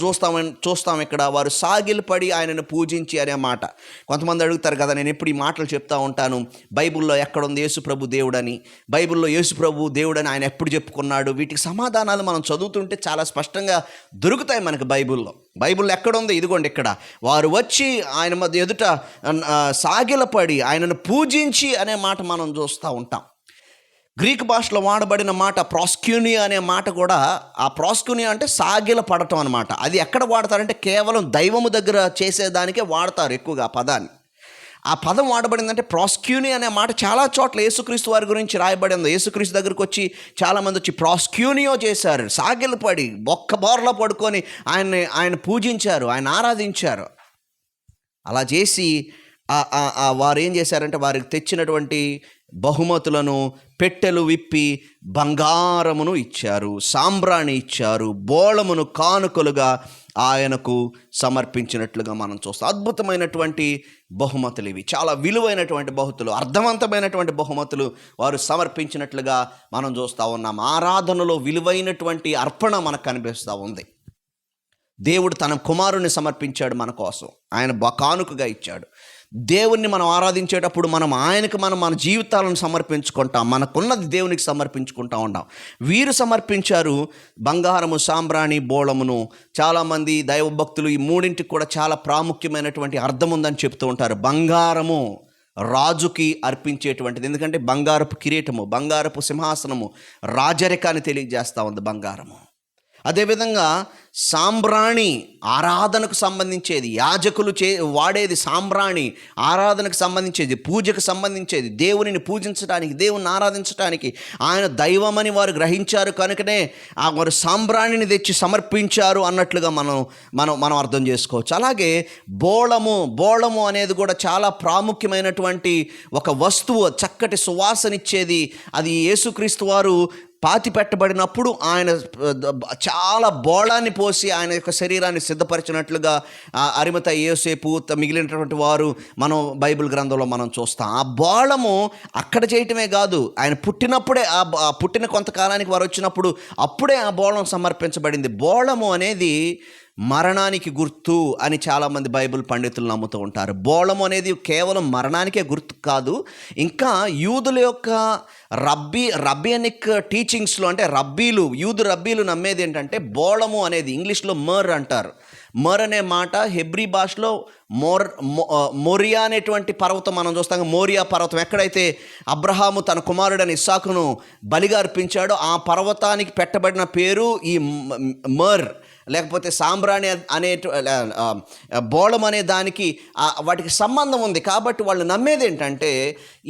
చూస్తాం ఇక్కడ. వారు సాగిలపడి ఆయనను పూజించి అనే మాట. కొంతమంది అడుగుతారు కదా, నేను ఎప్పుడు ఈ మాటలు చెప్తా ఉంటాను, బైబిల్లో ఎక్కడుంది యేసుప్రభు దేవుడని, బైబిల్లో యేసుప్రభు దేవుడని ఆయన ఎప్పుడు చెప్పుకున్నాడు? వీటికి సమాధానాలు మనం చదువుతుంటే చాలా స్పష్టంగా దొరుకుతాయి మనకు బైబిల్లో ఎక్కడుంది? ఇదిగోండి ఇక్కడ. వారు వచ్చి ఆయన మధ్య ఎదుట సాగిలపడి ఆయనను పూజించి అనే మాట మనం చూస్తూ ఉంటాం. గ్రీక్ భాషలో వాడబడిన మాట ప్రాస్క్యూనియా అనే మాట కూడా, ఆ ప్రాస్క్యూనియా అంటే సాగిల పడటం అనమాట. అది ఎక్కడ వాడతారంటే కేవలం దైవము దగ్గర చేసేదానికే వాడతారు ఎక్కువగా ఆ పదాన్ని. ఆ పదం వాడబడిందంటే ప్రాస్క్యూనియా అనే మాట చాలా చోట్ల యేసుక్రీస్తు వారి గురించి రాయబడింది. యేసుక్రీస్తు దగ్గరకు వచ్చి చాలామంది వచ్చి ప్రాస్క్యూనియో చేశారు, సాగిల పడి ఒక్క బోర్లో పడుకొని ఆయన పూజించారు, ఆయన ఆరాధించారు. అలా చేసి వారు ఏం చేశారంటే వారికి తెచ్చినటువంటి బహుమతులను పెట్టెలు విప్పి బంగారమును ఇచ్చారు, సాంబ్రాణి ఇచ్చారు, బోళమును కానుకలుగా ఆయనకు సమర్పించినట్లుగా మనం చూస్తాం. అద్భుతమైనటువంటి బహుమతులు ఇవి, చాలా విలువైనటువంటి బహుమతులు, అర్థవంతమైనటువంటి బహుమతులు వారు సమర్పించినట్లుగా మనం చూస్తూ ఉన్నాం. ఆరాధనలో విలువైనటువంటి అర్పణ మనకు కనిపిస్తూ ఉంది. దేవుడు తన కుమారుని సమర్పించాడు మన కోసం, ఆయన కానుకగా ఇచ్చాడు. దేవుణ్ణి మనం ఆరాధించేటప్పుడు ఆయనకు మన జీవితాలను సమర్పించుకుంటాం, మనకున్నది దేవునికి సమర్పించుకుంటా ఉంటాం. వీరు సమర్పించారు బంగారము, సాంబ్రాణి, బోళమును. చాలామంది దైవభక్తులు ఈ 3ంటికి కూడా చాలా ప్రాముఖ్యమైనటువంటి అర్థం ఉందని చెప్తూ ఉంటారు. బంగారము రాజుకి అర్పించేటువంటిది, ఎందుకంటే బంగారపు కిరీటము, బంగారపు సింహాసనము రాజరికాన్ని తెలియజేస్తూ ఉంది బంగారము. అదేవిధంగా సాంబ్రాణి ఆరాధనకు సంబంధించేది, యాజకులు వాడేది సాంబ్రాణి ఆరాధనకు సంబంధించేది, పూజకు సంబంధించేది, దేవునిని పూజించడానికి, దేవుని ఆరాధించడానికి ఆయన దైవమని వారు గ్రహించారు కనుకనే వారు సాంబ్రాణిని తెచ్చి సమర్పించారు అన్నట్లుగా మనం అర్థం చేసుకోవచ్చు. అలాగే బోళము అనేది కూడా చాలా ప్రాముఖ్యమైనటువంటి ఒక వస్తువు, చక్కటి సువాసనిచ్చేది. అది యేసుక్రీస్తు వారు పాతి పెట్టబడినప్పుడు ఆయన చాలా బోళాన్ని పోసి ఆయన యొక్క శరీరాన్ని సిద్ధపరిచినట్లుగా అరిమతయి, యోసేపు మిగిలినటువంటి వారు మనం బైబిల్ గ్రంథంలో మనం చూస్తాం. ఆ బోళము అక్కడ చేయటమే కాదు, ఆయన పుట్టినప్పుడే పుట్టిన కొంతకాలానికి వారు వచ్చినప్పుడు అప్పుడే ఆ బోళం సమర్పించబడింది. బోళము అనేది మరణానికి గుర్తు అని చాలామంది బైబిల్ పండితులు నమ్ముతూ ఉంటారు. బోళము అనేది కేవలం మరణానికే గుర్తు కాదు, ఇంకా యూదుల యొక్క రబ్బియనిక్ టీచింగ్స్లో, అంటే యూదు రబ్బీలు నమ్మేది ఏంటంటే బోళము అనేది ఇంగ్లీష్లో మర్ అంటారు. మర్ అనే మాట హెబ్రీ భాషలో మోరియా అనేటువంటి పర్వతం మనం చూస్తాం. మోరియా పర్వతం ఎక్కడైతే అబ్రహాము తన కుమారుడైన ఇస్సాకును బలిగా అర్పించాడో ఆ పర్వతానికి పెట్టబడిన పేరు ఈ మర్, లేకపోతే సాంబ్రాణి అనే బోళం అనే దానికి వాటికి సంబంధం ఉంది. కాబట్టి వాళ్ళు నమ్మేది ఏంటంటే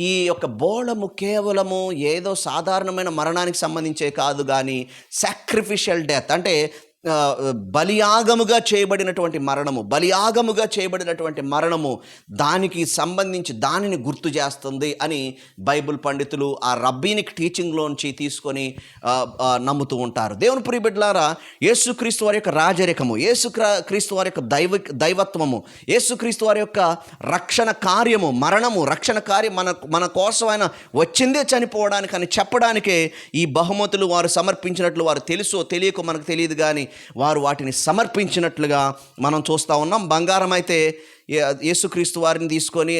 ఈ యొక్క బోళము కేవలము ఏదో సాధారణమైన మరణానికి సంబంధించే కాదు, కానీ సాక్రిఫిషియల్ డెత్, అంటే బలియాగముగా చేయబడినటువంటి మరణము దానికి సంబంధించి దానిని గుర్తు చేస్తుంది అని బైబిల్ పండితులు ఆ రబ్బీనిక్ టీచింగ్లోంచి తీసుకొని నమ్ముతూ ఉంటారు. దేవుని ప్రియ బిడ్డలారా, యేసుక్రీస్తు వారి యొక్క రాజరికము, యేసుక్రీస్తు వారి యొక్క దైవత్వము, యేసుక్రీస్తు వారి యొక్క రక్షణ కార్యము, రక్షణ కార్యం మన కోసం ఆయన వచ్చిందే చనిపోవడానికి అని చెప్పడానికే ఈ బహుమతులు వారు సమర్పించినట్లు, వారు తెలుసో తెలియకో మనకు తెలియదు కానీ వారు వాటిని సమర్పించినట్లుగా మనం చూస్తూ ఉన్నాం. బంగారం అయితే యేసుక్రీస్తు వారిని తీసుకొని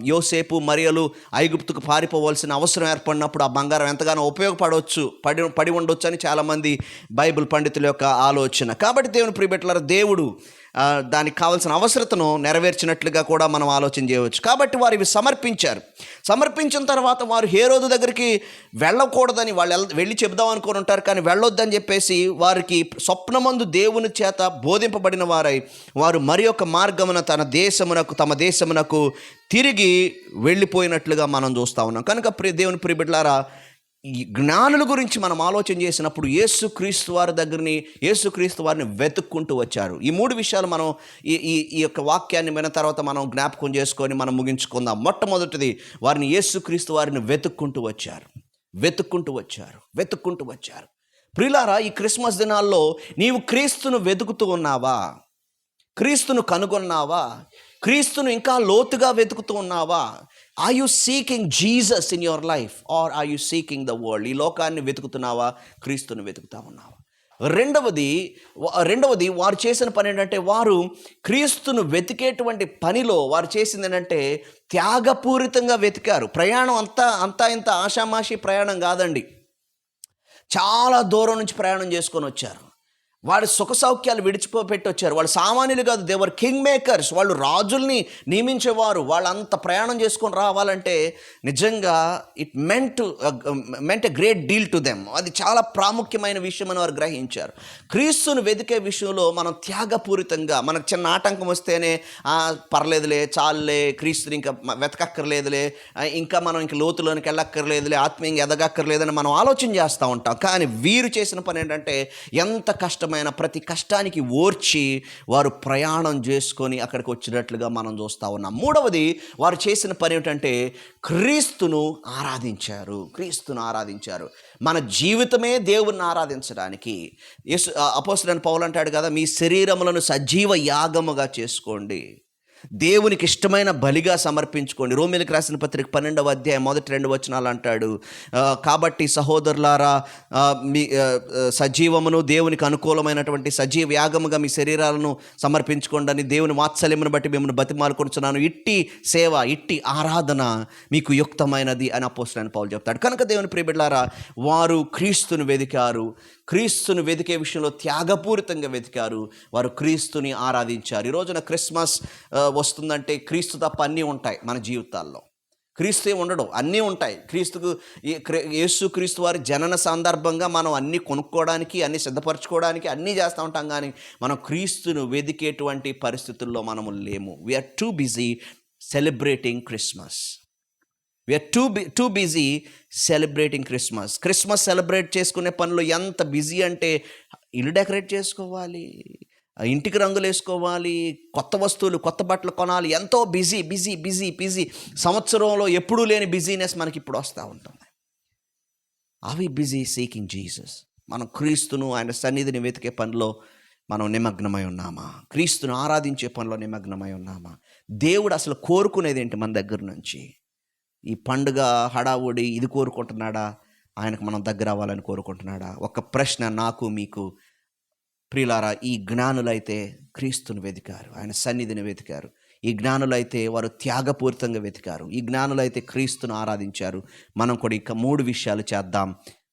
యోసేపు మరియలు ఐగుప్తుకు పారిపోవాల్సిన అవసరం ఏర్పడినప్పుడు ఆ బంగారం ఎంతగానో పడి ఉండొచ్చు అని చాలామంది బైబిల్ పండితుల యొక్క ఆలోచన. కాబట్టి దేవుని ప్రియబిడ్డలారా, దేవుడు దానికి కావాల్సిన అవసరతను నెరవేర్చినట్లుగా కూడా మనం ఆలోచన చేయవచ్చు. కాబట్టి వారు ఇవి సమర్పించిన తర్వాత వారు హేరోదు దగ్గరికి వెళ్ళకూడదని వాళ్ళు వెళ్ళి చెబుదాం అనుకొని ఉంటారు, కానీ వెళ్ళొద్దని చెప్పేసి వారికి స్వప్నమందు దేవుని చేత బోధింపబడిన వారు మరి యొక్క మార్గమున తమ దేశమునకు తిరిగి వెళ్ళిపోయినట్లుగా మనం చూస్తూ ఉన్నాం. కనుక దేవుని ప్రియ బిడ్డలారా, ఈ జ్ఞానుల గురించి మనం ఆలోచన చేసినప్పుడు యేసుక్రీస్తు వారిని వెతుక్కుంటూ వచ్చారు. ఈ 3 విషయాలు మనం ఈ యొక్క వాక్యాన్ని విన్న తర్వాత మనం జ్ఞాపకం చేసుకొని మనం ముగించుకుందాం. మొట్టమొదటిది, వారిని యేసుక్రీస్తు వారిని వెతుక్కుంటూ వచ్చారు. ప్రియులారా, ఈ క్రిస్మస్ దినాల్లో నీవు క్రీస్తును వెతుకుతూ ఉన్నావా? క్రీస్తును కనుగొన్నావా? క్రీస్తును ఇంకా లోతుగా వెతుకుతూ ఉన్నావా? Are you seeking Jesus in your life or are you seeking the world? ఈ లోకాన్ని వెతుకుతున్నావా? క్రీస్తును వెతుకుతా ఉన్నావా? రెండవది వారు చేసిన పని ఏంటంటే, వారు క్రీస్తును వెతికేటువంటి పనిలో వారు చేసింది ఏంటంటే త్యాగపూరితంగా వెతికారు. ప్రయాణం ఇంత ఆషామాషి ప్రయాణం కాదండి. చాలా దూరం నుంచి ప్రయాణం చేసుకొని వచ్చారు. వాడి సుఖ సౌఖ్యాలు విడిచిపోపెట్టి వచ్చారు. వాళ్ళు సామాన్యులు కాదు, దేవర్ కింగ్ మేకర్స్. వాళ్ళు రాజుల్ని నియమించేవారు. వాళ్ళంత ప్రయాణం చేసుకొని రావాలంటే నిజంగా it meant a great deal to them. అది చాలా ప్రాముఖ్యమైన విషయం అని వారు గ్రహించారు. క్రీస్తును వెతికే విషయంలో మనం త్యాగపూరితంగా, మనకు చిన్న ఆటంకం వస్తేనే పర్లేదులే, చాలులే, క్రీస్తుని ఇంకా వెతకక్కర్లేదులే, ఇంకా మనం ఇంక లోతులోనికి వెళ్ళక్కర్లేదులే, ఆత్మీయంగా ఎదగక్కర్లేదని మనం ఆలోచన చేస్తూ ఉంటాం. కానీ వీరు చేసిన పని ఏంటంటే, ఎంత కష్టమైన ప్రతి కష్టానికి ఓర్చి వారు ప్రయాణం చేసుకొని అక్కడికి వచ్చినట్లుగా మనం చూస్తూ ఉన్నాం. మూడవది, వారు చేసిన పని ఏమిటంటే క్రీస్తును ఆరాధించారు. మన జీవితమే దేవుణ్ణి ఆరాధించడానికి. అపోస్తలుడైన పౌలు అంటాడు కదా, మీ శరీరములను సజీవ యాగముగా చేసుకోండి, దేవునికి ఇష్టమైన బలిగా సమర్పించుకోండి. రోమీయులకు రాసిన పత్రిక 12వ అధ్యాయం 1-2 వచనాలు అంటాడు, కాబట్టి సహోదరులారా, మీ సజీవమును దేవునికి అనుకూలమైనటువంటి సజీవ యాగముగా మీ శరీరాలను సమర్పించుకోండి అని దేవుని వాత్సల్యమును బట్టి మిమ్మల్ని బతిమాలుకొనుచున్నాను. ఇట్టి సేవ, ఇట్టి ఆరాధన మీకు యుక్తమైనది అని అపోస్తలుడైన పౌలు చెప్తాడు. కనుక దేవుని ప్రియ బిడ్డలారా, వారు క్రీస్తును వెతికే విషయంలో త్యాగపూరితంగా వెతికారు. వారు క్రీస్తుని ఆరాధించారు. ఈ రోజున క్రిస్మస్ వస్తుందంటే క్రీస్తు తప్ప అన్నీ ఉంటాయి మన జీవితాల్లో. క్రీస్తు ఉండడం, అన్నీ ఉంటాయి. యేసుక్రీస్తు వారి జనన సందర్భంగా మనం అన్నీ కొనుక్కోవడానికి, అన్నీ సిద్ధపరచుకోవడానికి అన్నీ చేస్తూ ఉంటాం, కానీ మనం క్రీస్తును వెతికేటువంటి పరిస్థితుల్లో మనము లేము. We are too busy celebrating Christmas. Christmas celebrate చేసుకునే పనిలో ఎంత బిజీ అంటే, ఇల్లు డెకరేట్ చేసుకోవాలి, ఇంటికి రంగులు వేసుకోవాలి, కొత్త వస్తువులు, కొత్త బట్టలు కొనాలి, ఎంతో బిజీ. సంవత్సరంలో ఎప్పుడూ లేని బిజీనెస్ మనకి ఇప్పుడు వస్తూ ఉంటుంది. అవి బిజీ సీకింగ్ జీసస్. మనం క్రీస్తును, ఆయన సన్నిధిని వెతికే పనిలో మనం నిమగ్నమై ఉన్నామా? క్రీస్తును ఆరాధించే పనిలో నిమగ్నమై ఉన్నామా? దేవుడు అసలు కోరుకునేది ఏంటి మన దగ్గర నుంచి? ఈ పండుగ హడావుడి ఇది కోరుకుంటున్నాడా? ఆయనకు మనం దగ్గర అవ్వాలని కోరుకుంటున్నాడా? ఒక ప్రశ్న నాకు మీకు. ప్రియులారా, ఈ జ్ఞానులైతే క్రీస్తుని వెతికారు, ఆయన సన్నిధిని వెతికారు. ఈ జ్ఞానులైతే వారు త్యాగపూరితంగా వెతికారు. ఈ జ్ఞానులైతే క్రీస్తును ఆరాధించారు. మనం కూడా ఇక 3 విషయాలు చేద్దాం.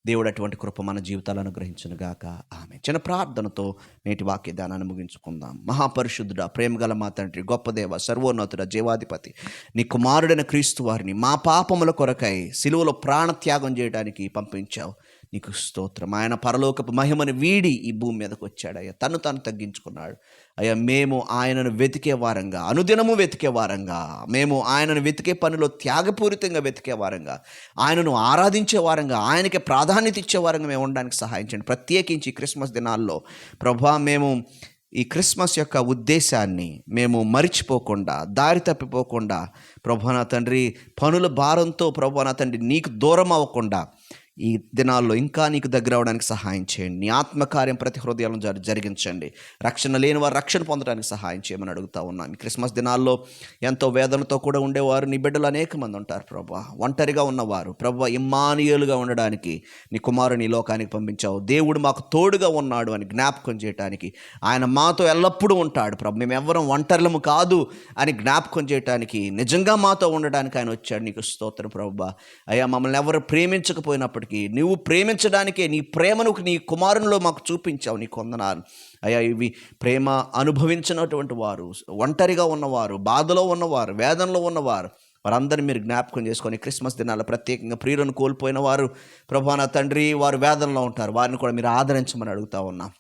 దేవుడు అటువంటి కృప మన జీవితాలను అనుగ్రహించును గాక. ఆమేన్. చిన్న ప్రార్థనతో నేటి వాక్య ధ్యానాన్ని ముగించుకుందాం. మహాపరిశుద్ధుడా, ప్రేమగల మా తండ్రి, గొప్ప దేవ, సర్వోన్నతుడ, జీవాధిపతి, నీ కుమారుడైన క్రీస్తు వారిని మా పాపముల కొరకై సిలువలో ప్రాణత్యాగం చేయడానికి పంపించావు. నీకు స్తోత్రం. ఆయన పరలోకపు మహిమను వీడి ఈ భూమి మీదకి వచ్చాడు అయ్యా, తను తాను తగ్గించుకున్నాడు అయ్యా. మేము ఆయనను వెతికే వారంగా, అనుదినము వెతికే వారంగా, మేము ఆయనను వెతికే పనిలో త్యాగపూరితంగా వెతికే వారంగా, ఆయనను ఆరాధించే వారంగా, ఆయనకి ప్రాధాన్యత ఇచ్చే వారంగా మేము ఉండడానికి సహాయం చేయండి. ప్రత్యేకించి ఈ క్రిస్మస్ దినాల్లో ప్రభా, మేము ఈ క్రిస్మస్ యొక్క ఉద్దేశాన్ని మేము మరిచిపోకుండా, దారి తప్పిపోకుండా ప్రభా నా తండ్రి, పనుల భారంతో ప్రభా నా తండ్రి నీకు దూరం అవ్వకుండా ఈ దినాల్లో ఇంకా నీకు దగ్గర అవడానికి సహాయం చేయండి. నీ ఆత్మకార్యం ప్రతి హృదయాలను జరిగించండి. రక్షణ లేని వారు రక్షణ పొందడానికి సహాయం చేయమని అడుగుతా ఉన్నాం. ఈ క్రిస్మస్ దినాల్లో ఎంతో వేదనతో కూడా ఉండేవారు నీ బిడ్డలు అనేక మంది ఉంటారు ప్రభా. ఒంటరిగా ఉన్నవారు ప్రభా, ఇమ్మానుయేలుగా ఉండడానికి నీ కుమారుని ఈ లోకానికి పంపించావు. దేవుడు మాకు తోడుగా ఉన్నాడు అని జ్ఞాపకం చేయడానికి, ఆయన మాతో ఎల్లప్పుడూ ఉంటాడు ప్రభు, మేము ఎవ్వరం ఒంటరిలము కాదు అని జ్ఞాపకం చేయడానికి, నిజంగా మాతో ఉండడానికి ఆయన వచ్చాడు. నీకు స్తోత్రం ప్రభా. అయ్యా, మమ్మల్ని ఎవరు ప్రేమించకపోయినప్పటికీ నువ్వు ప్రేమించడానికే నీ ప్రేమను నీ కుమారునిలో మాకు చూపించావు. నీ వందనాలు అయ్యా. ఇవి ప్రేమ అనుభవించినటువంటి వారు, ఒంటరిగా ఉన్నవారు, బాధలో ఉన్నవారు, వేదనలో ఉన్నవారు, వారందరినీ మీరు జ్ఞాపకం చేసుకొని క్రిస్మస్ దినాల్లో ప్రత్యేకంగా ప్రియులను కోల్పోయిన వారు ప్రభా నా తండ్రి, వారు వేదనలో ఉంటారు, వారిని కూడా మీరు ఆదరించమని అడుగుతా ఉన్నాం.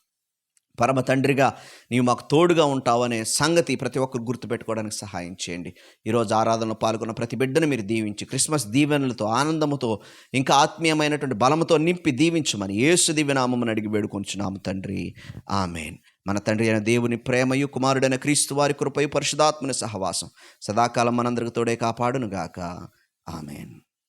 పరమ తండ్రిగా నీవు మాకు తోడుగా ఉంటావనే సంగతి ప్రతి ఒక్కరు గుర్తుపెట్టుకోవడానికి సహాయం చేయండి. ఈరోజు ఆరాధనలో పాల్గొన్న ప్రతి బిడ్డను మీరు దీవించి, క్రిస్మస్ దీవెనలతో, ఆనందముతో, ఇంకా ఆత్మీయమైనటువంటి బలముతో నింపి దీవించమని యేసు దివ్యనామమును అడిగి వేడుకొంచున్నాము తండ్రి, ఆమేన్. మన తండ్రి అయిన దేవుని ప్రేమయు, కుమారుడైన క్రీస్తు వారి కృపయు, పరిశుద్ధాత్మని సహవాసం సదాకాలం మనందరికి తోడే కాపాడునుగాక. ఆమేన్.